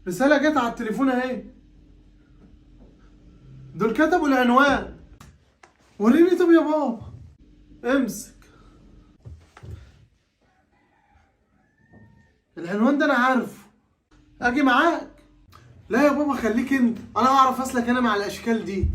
رسالة جت على التليفون اهي. دول كتبوا العنوان. وريني طب يا بابا. امسك العنوان ده، انا عارفه. اجي معاك؟ لا يا بابا خليك انت، انا اعرف اسلك انا مع الاشكال دي.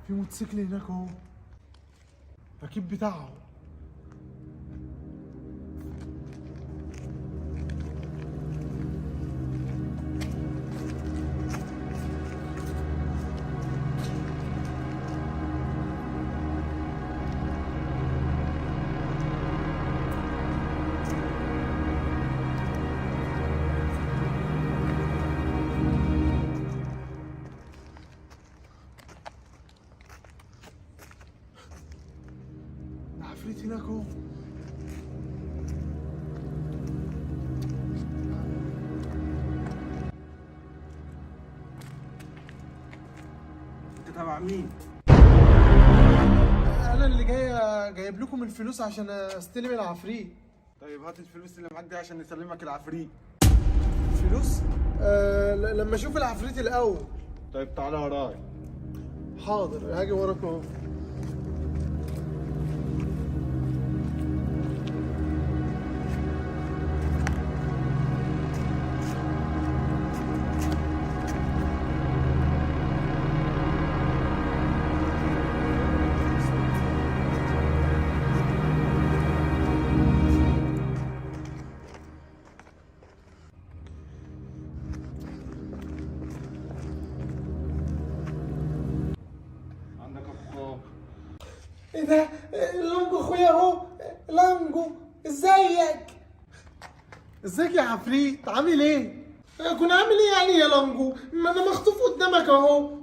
في موتوسيكل هناك اهو، اكيد بتاعه. العفريت هناك اهو. انت تبع مين؟ انا اللي جايب لكم الفلوس عشان استلم العفريت. طيب هات الفلوس اللي معاك دي عشان نسلمك العفريت. فلوس؟ لما اشوف العفريت الاول. طيب تعالى ورايا. حاضر هاجي وراك اهو. عندك افكار؟ ايه ده؟ لانجو اخويا اهو. لانجو ازيك؟ ازيك يا عفريت؟ عامل ايه؟ كنت عامل ايه يعني يا لانجو؟ ما انا مخطوف قدامك اهو.